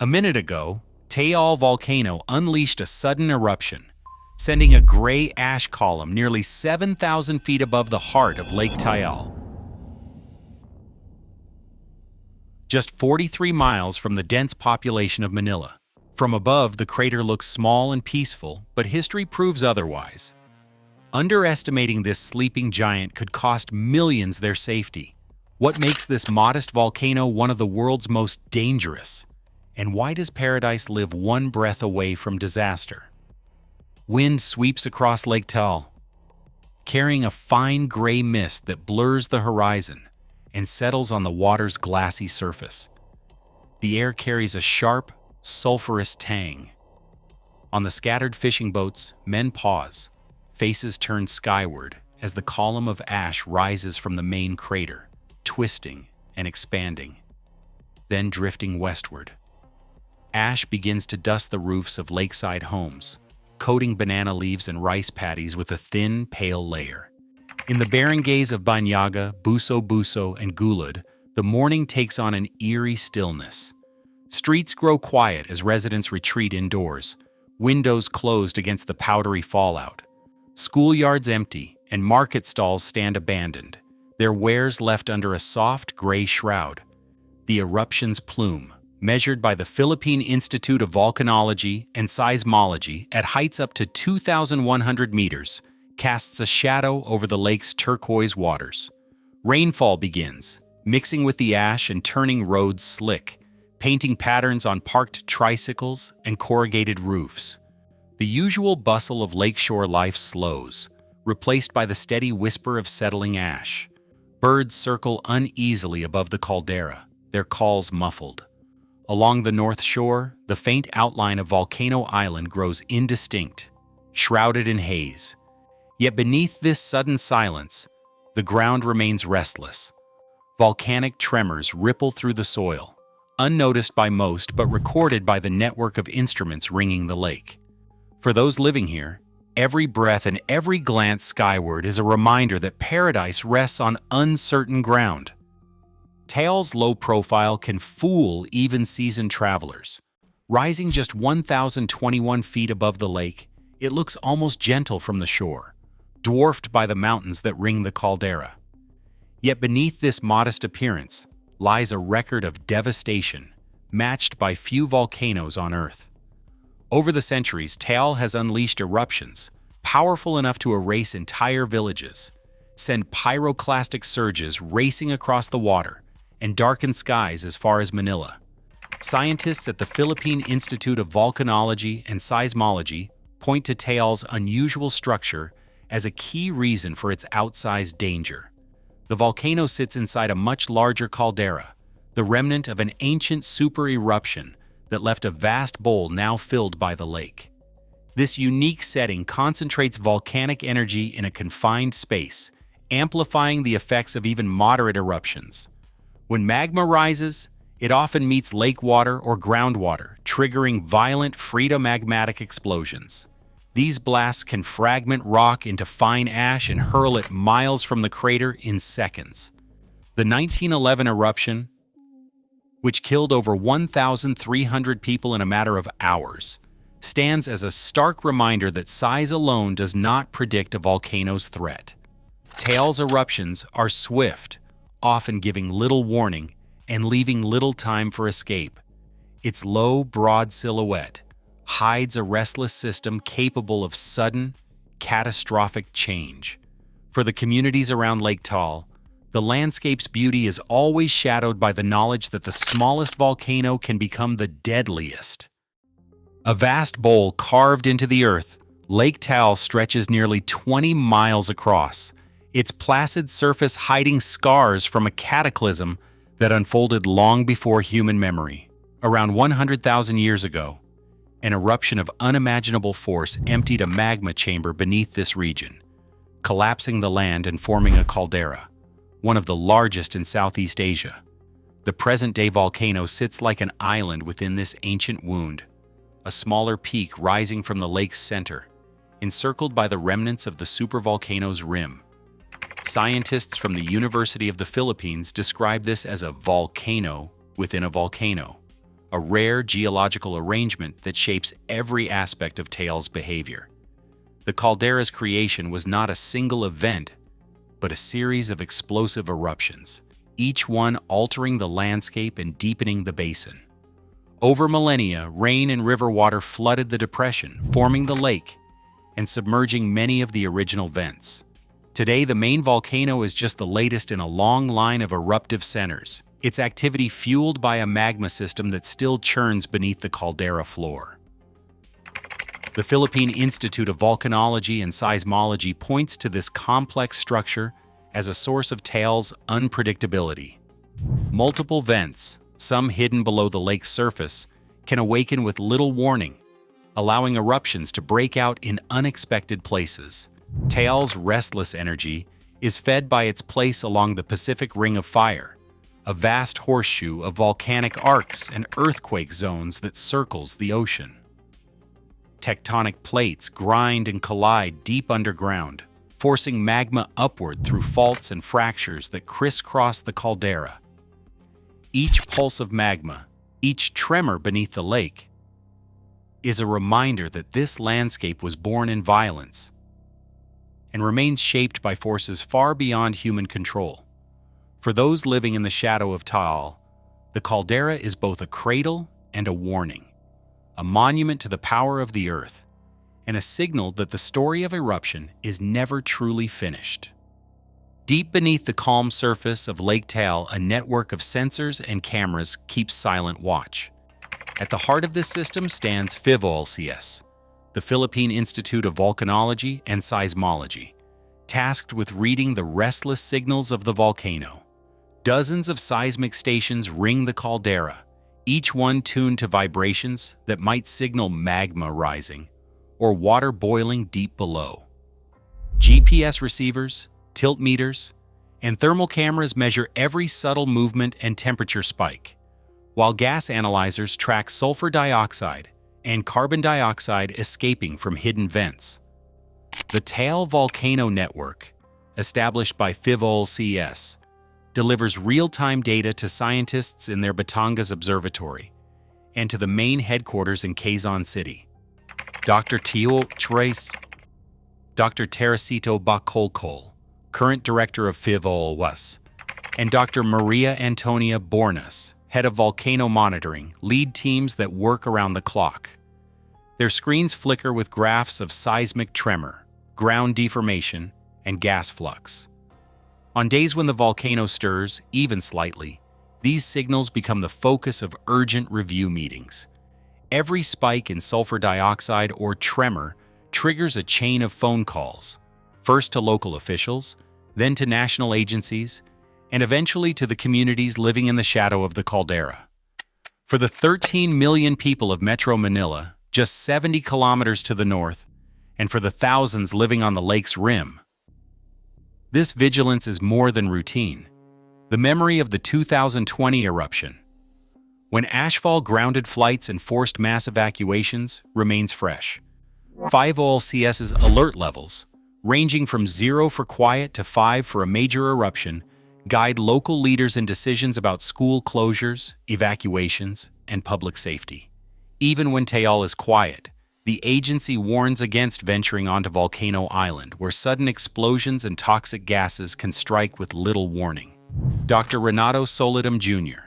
A minute ago, Taal Volcano unleashed a sudden eruption, sending a gray ash column nearly 7,000 feet above the heart of Lake Taal. Just 43 miles from the dense population of Manila. From above, the crater looks small and peaceful, but history proves otherwise. Underestimating this sleeping giant could cost millions their safety. What makes this modest volcano one of the world's most dangerous? And why does paradise live one breath away from disaster? Wind sweeps across Lake Taal, carrying a fine gray mist that blurs the horizon and settles on the water's glassy surface. The air carries a sharp, sulfurous tang. On the scattered fishing boats, men pause, faces turned skyward as the column of ash rises from the main crater, twisting and expanding, then drifting westward. Ash begins to dust the roofs of lakeside homes, coating banana leaves and rice paddies with a thin, pale layer. In the barangays of Banyaga, Buso, and Gulud, the morning takes on an eerie stillness. Streets grow quiet as residents retreat indoors, windows closed against the powdery fallout. Schoolyards empty, and market stalls stand abandoned, their wares left under a soft gray shroud. The eruption's plume, measured by the Philippine Institute of Volcanology and Seismology at heights up to 2,100 meters, casts a shadow over the lake's turquoise waters. Rainfall begins, mixing with the ash and turning roads slick, painting patterns on parked tricycles and corrugated roofs. The usual bustle of lakeshore life slows, replaced by the steady whisper of settling ash. Birds circle uneasily above the caldera, their calls muffled. Along the north shore, the faint outline of Volcano Island grows indistinct, shrouded in haze. Yet beneath this sudden silence, the ground remains restless. Volcanic tremors ripple through the soil, unnoticed by most but recorded by the network of instruments ringing the lake. For those living here, every breath and every glance skyward is a reminder that paradise rests on uncertain ground. Taal's low profile can fool even seasoned travelers. Rising just 1,021 feet above the lake, it looks almost gentle from the shore, dwarfed by the mountains that ring the caldera. Yet beneath this modest appearance lies a record of devastation, matched by few volcanoes on Earth. Over the centuries, Taal has unleashed eruptions, powerful enough to erase entire villages, send pyroclastic surges racing across the water, and darken skies as far as Manila. Scientists at the Philippine Institute of Volcanology and Seismology point to Taal's unusual structure as a key reason for its outsized danger. The volcano sits inside a much larger caldera, the remnant of an ancient super-eruption that left a vast bowl now filled by the lake. This unique setting concentrates volcanic energy in a confined space, amplifying the effects of even moderate eruptions. When magma rises, it often meets lake water or groundwater, triggering violent Phreatomagmatic explosions. These blasts can fragment rock into fine ash and hurl it miles from the crater in seconds. The 1911 eruption, which killed over 1,300 people in a matter of hours, stands as a stark reminder that size alone does not predict a volcano's threat. Taal's eruptions are swift, often giving little warning and leaving little time for escape. Its low, broad silhouette hides a restless system capable of sudden, catastrophic change. For the communities around Lake Taal, the landscape's beauty is always shadowed by the knowledge that the smallest volcano can become the deadliest. A vast bowl carved into the earth, Lake Taal stretches nearly 20 miles across, its placid surface hiding scars from a cataclysm that unfolded long before human memory. Around 100,000 years ago, an eruption of unimaginable force emptied a magma chamber beneath this region, collapsing the land and forming a caldera, one of the largest in Southeast Asia. The present-day volcano sits like an island within this ancient wound, a smaller peak rising from the lake's center, encircled by the remnants of the supervolcano's rim. Scientists from the University of the Philippines describe this as a volcano within a volcano, a rare geological arrangement that shapes every aspect of Taal's behavior. The caldera's creation was not a single event, but a series of explosive eruptions, each one altering the landscape and deepening the basin. Over millennia, rain and river water flooded the depression, forming the lake and submerging many of the original vents. Today, the main volcano is just the latest in a long line of eruptive centers, its activity fueled by a magma system that still churns beneath the caldera floor. The Philippine Institute of Volcanology and Seismology points to this complex structure as a source of Taal's unpredictability. Multiple vents, some hidden below the lake's surface, can awaken with little warning, allowing eruptions to break out in unexpected places. Taal's restless energy is fed by its place along the Pacific Ring of Fire, a vast horseshoe of volcanic arcs and earthquake zones that circles the ocean. Tectonic plates grind and collide deep underground, forcing magma upward through faults and fractures that crisscross the caldera. Each pulse of magma, each tremor beneath the lake, is a reminder that this landscape was born in violence and remains shaped by forces far beyond human control. For those living in the shadow of Taal, the caldera is both a cradle and a warning, a monument to the power of the earth, and a signal that the story of eruption is never truly finished. Deep beneath the calm surface of Lake Taal, a network of sensors and cameras keeps silent watch. At the heart of this system stands PHIVOLCS, the Philippine Institute of Volcanology and Seismology, tasked with reading the restless signals of the volcano. Dozens of seismic stations ring the caldera, each one tuned to vibrations that might signal magma rising or water boiling deep below. GPS receivers, tilt meters, and thermal cameras measure every subtle movement and temperature spike, while gas analyzers track sulfur dioxide and carbon dioxide escaping from hidden vents. The Taal Volcano Network, established by PHIVOLCS, delivers real-time data to scientists in their Batangas observatory and to the main headquarters in Quezon City. Dr. Teresito Bacolcol, current director of PHIVOLCS, and Dr. Maria Antonia Bornas, head of volcano monitoring, lead teams that work around the clock. Their screens flicker with graphs of seismic tremor, ground deformation, and gas flux. On days when the volcano stirs, even slightly, these signals become the focus of urgent review meetings. Every spike in sulfur dioxide or tremor triggers a chain of phone calls, first to local officials, then to national agencies, and eventually to the communities living in the shadow of the caldera. For the 13 million people of Metro Manila, just 70 kilometers to the north, and for the thousands living on the lake's rim, this vigilance is more than routine. The memory of the 2020 eruption, when ashfall grounded flights and forced mass evacuations, remains fresh. PHIVOLCS's alert levels, ranging from 0 for quiet to 5 for a major eruption, guide local leaders in decisions about school closures, evacuations, and public safety. Even when Taal is quiet, the agency warns against venturing onto Volcano Island, where sudden explosions and toxic gases can strike with little warning. Dr. Renato Solidum Jr.,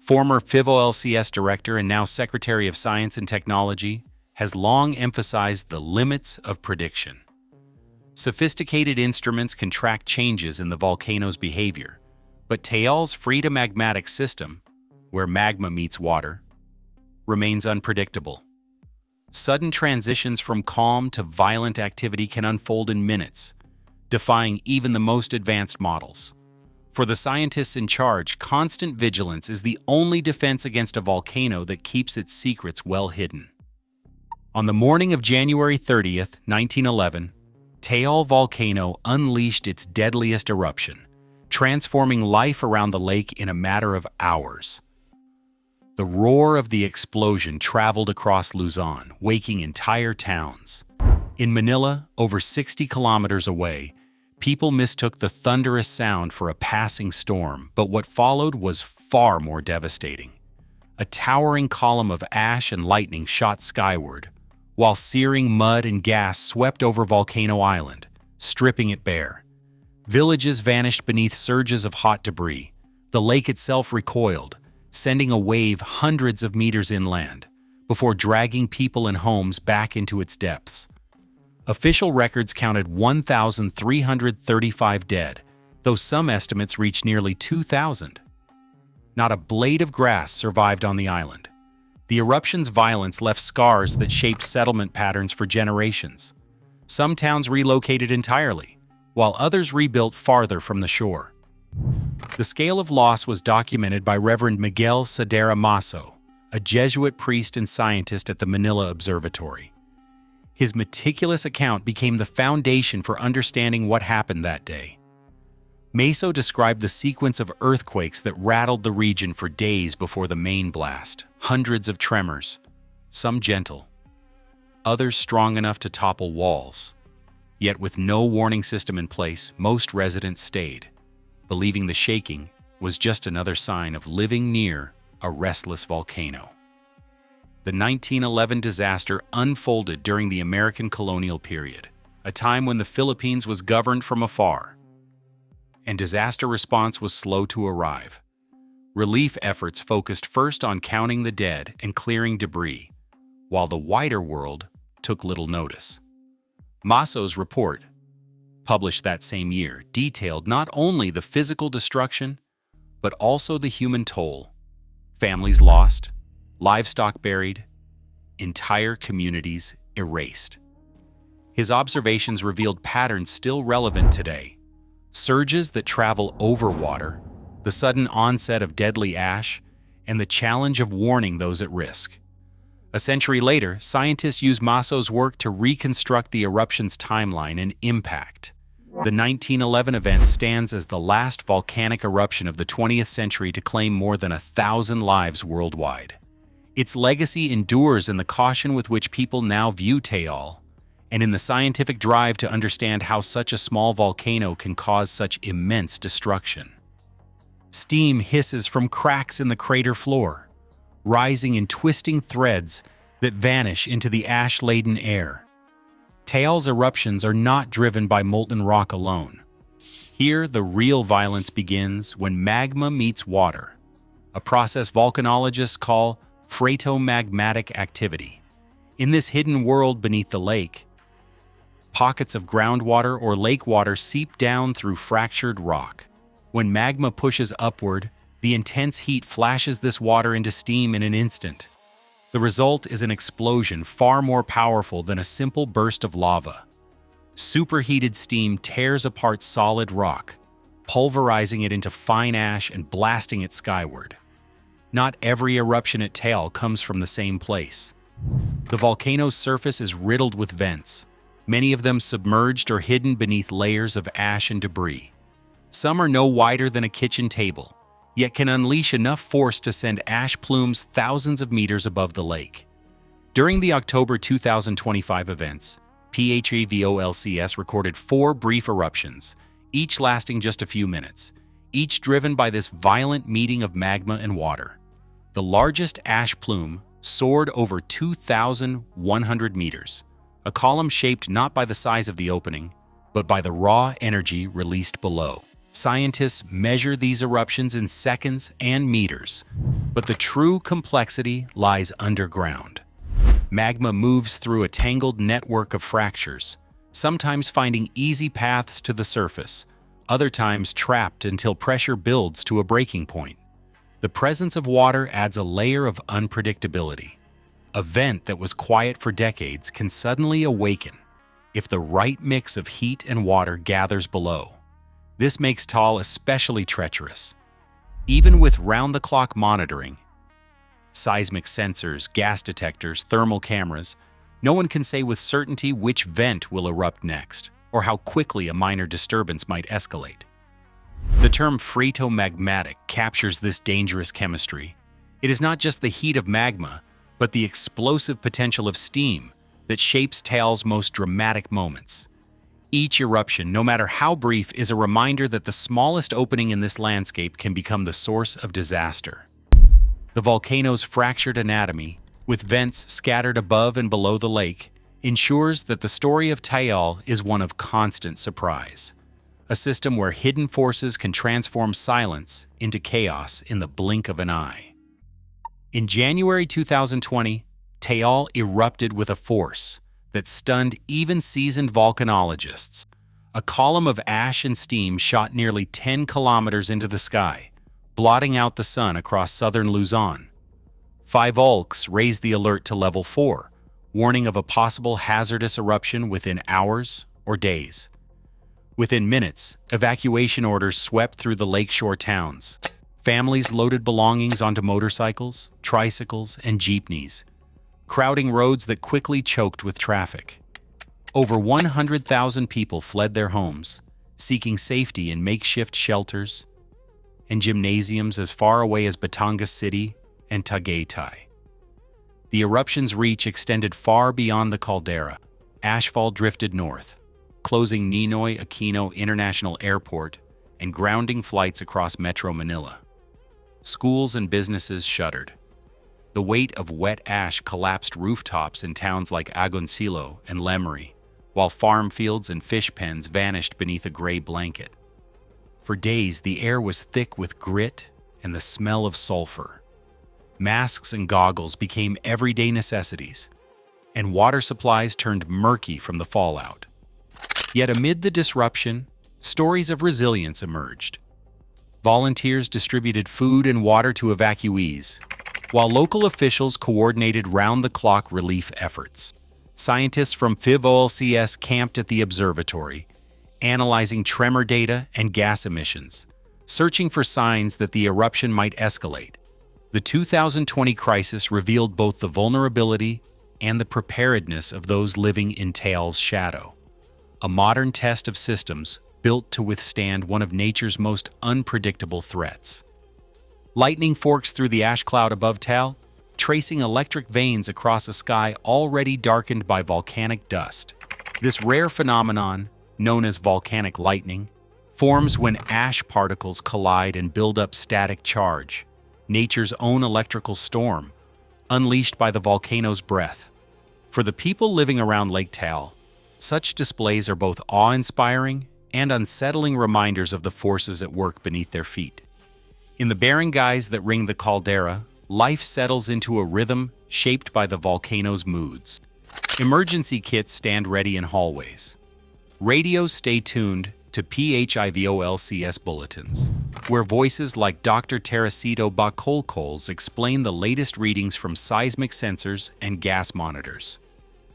former PHIVOLCS director and now Secretary of Science and Technology, has long emphasized the limits of prediction. Sophisticated instruments can track changes in the volcano's behavior, but Taal's Phreatomagmatic system, where magma meets water, remains unpredictable. Sudden transitions from calm to violent activity can unfold in minutes, defying even the most advanced models. For the scientists in charge, constant vigilance is the only defense against a volcano that keeps its secrets well hidden. On the morning of January 30th, 1911, Taal Volcano unleashed its deadliest eruption, transforming life around the lake in a matter of hours. The roar of the explosion traveled across Luzon, waking entire towns. In Manila, over 60 kilometers away, people mistook the thunderous sound for a passing storm, but what followed was far more devastating. A towering column of ash and lightning shot skyward, while searing mud and gas swept over Volcano Island, stripping it bare. Villages vanished beneath surges of hot debris. The lake itself recoiled, sending a wave hundreds of meters inland, before dragging people and homes back into its depths. Official records counted 1,335 dead, though some estimates reached nearly 2,000. Not a blade of grass survived on the island. The eruption's violence left scars that shaped settlement patterns for generations. Some towns relocated entirely, while others rebuilt farther from the shore. The scale of loss was documented by Reverend Miguel Caldera Masso, a Jesuit priest and scientist at the Manila Observatory. His meticulous account became the foundation for understanding what happened that day. Masso described the sequence of earthquakes that rattled the region for days before the main blast. Hundreds of tremors, some gentle, others strong enough to topple walls. Yet with no warning system in place, most residents stayed, believing the shaking was just another sign of living near a restless volcano. The 1911 disaster unfolded during the American colonial period, a time when the Philippines was governed from afar, and disaster response was slow to arrive. Relief efforts focused first on counting the dead and clearing debris, while the wider world took little notice. Masso's report, published that same year, detailed not only the physical destruction, but also the human toll. Families lost, livestock buried, entire communities erased. His observations revealed patterns still relevant today. Surges that travel over water, the sudden onset of deadly ash, and the challenge of warning those at risk. A century later, scientists used Masso's work to reconstruct the eruption's timeline and impact. The 1911 event stands as the last volcanic eruption of the 20th century to claim more than 1,000 lives worldwide. Its legacy endures in the caution with which people now view Taal, and in the scientific drive to understand how such a small volcano can cause such immense destruction. Steam hisses from cracks in the crater floor, rising in twisting threads that vanish into the ash-laden air. Taal's eruptions are not driven by molten rock alone. Here, the real violence begins when magma meets water, a process volcanologists call Phreatomagmatic activity. In this hidden world beneath the lake, pockets of groundwater or lake water seep down through fractured rock. When magma pushes upward, the intense heat flashes this water into steam in an instant. The result is an explosion far more powerful than a simple burst of lava. Superheated steam tears apart solid rock, pulverizing it into fine ash and blasting it skyward. Not every eruption at Taal comes from the same place. The volcano's surface is riddled with vents, many of them submerged or hidden beneath layers of ash and debris. Some are no wider than a kitchen table, yet can unleash enough force to send ash plumes thousands of meters above the lake. During the October 2025 events, PHIVOLCS recorded 4 brief eruptions, each lasting just a few minutes, each driven by this violent meeting of magma and water. The largest ash plume soared over 2,100 meters, a column shaped not by the size of the opening, but by the raw energy released below. Scientists measure these eruptions in seconds and meters, but the true complexity lies underground. Magma moves through a tangled network of fractures, sometimes finding easy paths to the surface, other times trapped until pressure builds to a breaking point. The presence of water adds a layer of unpredictability. A vent that was quiet for decades can suddenly awaken if the right mix of heat and water gathers below. This makes Taal especially treacherous. Even with round-the-clock monitoring, seismic sensors, gas detectors, thermal cameras, no one can say with certainty which vent will erupt next, or how quickly a minor disturbance might escalate. The term Phreatomagmatic captures this dangerous chemistry. It is not just the heat of magma, but the explosive potential of steam that shapes Taal's most dramatic moments. Each eruption, no matter how brief, is a reminder that the smallest opening in this landscape can become the source of disaster. The volcano's fractured anatomy, with vents scattered above and below the lake, ensures that the story of Taal is one of constant surprise. A system where hidden forces can transform silence into chaos in the blink of an eye. In January 2020, Taal erupted with a force that stunned even seasoned volcanologists. A column of ash and steam shot nearly 10 kilometers into the sky, blotting out the sun across southern Luzon. PHIVOLCS raised the alert to level 4, warning of a possible hazardous eruption within hours or days. Within minutes, evacuation orders swept through the lakeshore towns. Families loaded belongings onto motorcycles, tricycles, and jeepneys, crowding roads that quickly choked with traffic. Over 100,000 people fled their homes, seeking safety in makeshift shelters and gymnasiums as far away as Batangas City and Tagaytay. The eruption's reach extended far beyond the caldera. Ashfall drifted north, closing Ninoy Aquino International Airport and grounding flights across Metro Manila. Schools and businesses shuttered. The weight of wet ash collapsed rooftops in towns like Agoncillo and Lemery, while farm fields and fish pens vanished beneath a gray blanket. For days, the air was thick with grit and the smell of sulfur. Masks and goggles became everyday necessities, and water supplies turned murky from the fallout. Yet amid the disruption, stories of resilience emerged. Volunteers distributed food and water to evacuees, while local officials coordinated round-the-clock relief efforts. Scientists from PHIVOLCS camped at the observatory, analyzing tremor data and gas emissions, searching for signs that the eruption might escalate. The 2020 crisis revealed both the vulnerability and the preparedness of those living in Taal's shadow. A modern test of systems built to withstand one of nature's most unpredictable threats. Lightning forks through the ash cloud above Taal, tracing electric veins across a sky already darkened by volcanic dust. This rare phenomenon, known as volcanic lightning, forms when ash particles collide and build up static charge, nature's own electrical storm, unleashed by the volcano's breath. For the people living around Lake Taal, such displays are both awe-inspiring and unsettling reminders of the forces at work beneath their feet. In the barangays that ring the caldera, life settles into a rhythm shaped by the volcano's moods. Emergency kits stand ready in hallways. Radios stay tuned to PHIVOLCS bulletins, where voices like Dr. Teresito Bacolcols explain the latest readings from seismic sensors and gas monitors.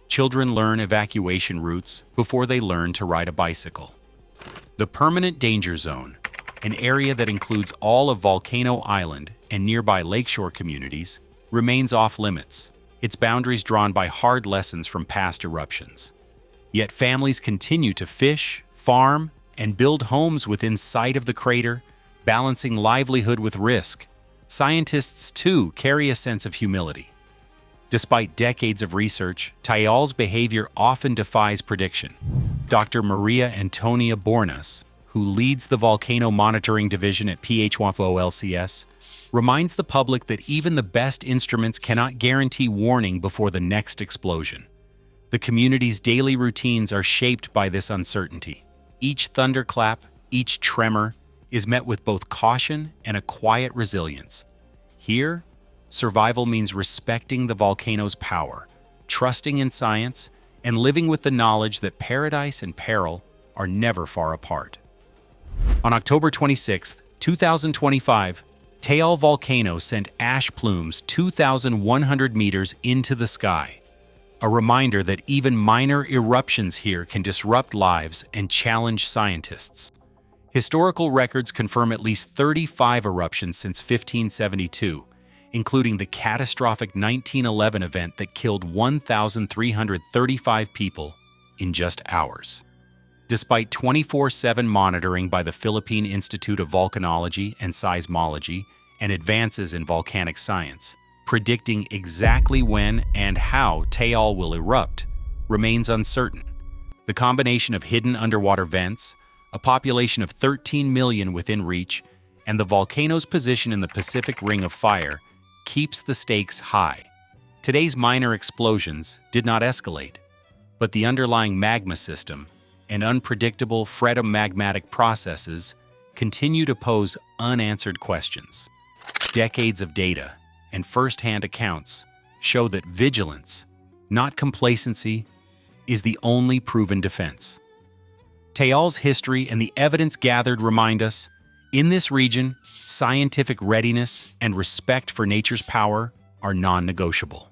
Children learn evacuation routes before they learn to ride a bicycle. The permanent danger zone, an area that includes all of Volcano Island and nearby lakeshore communities, remains off-limits, its boundaries drawn by hard lessons from past eruptions. Yet families continue to fish, farm, and build homes within sight of the crater, balancing livelihood with risk. Scientists, too, carry a sense of humility. Despite decades of research, Taal's behavior often defies prediction. Dr. Maria Antonia Bornas, who leads the Volcano Monitoring Division at PHIVOLCS, reminds the public that even the best instruments cannot guarantee warning before the next explosion. The community's daily routines are shaped by this uncertainty. Each thunderclap, each tremor, is met with both caution and a quiet resilience. Here, survival means respecting the volcano's power, trusting in science, and living with the knowledge that paradise and peril are never far apart. On October 26, 2025, Taal Volcano sent ash plumes 2,100 meters into the sky, a reminder that even minor eruptions here can disrupt lives and challenge scientists. Historical records confirm at least 35 eruptions since 1572, including the catastrophic 1911 event that killed 1,335 people in just hours. Despite 24/7 monitoring by the Philippine Institute of Volcanology and Seismology and advances in volcanic science, predicting exactly when and how Taal will erupt remains uncertain. The combination of hidden underwater vents, a population of 13 million within reach, and the volcano's position in the Pacific Ring of Fire keeps the stakes high. Today's minor explosions did not escalate, but the underlying magma system and unpredictable Phreatomagmatic processes continue to pose unanswered questions. Decades of data and first-hand accounts show that vigilance, not complacency, is the only proven defense. Taal's history and the evidence gathered remind us, in this region, scientific readiness and respect for nature's power are non-negotiable.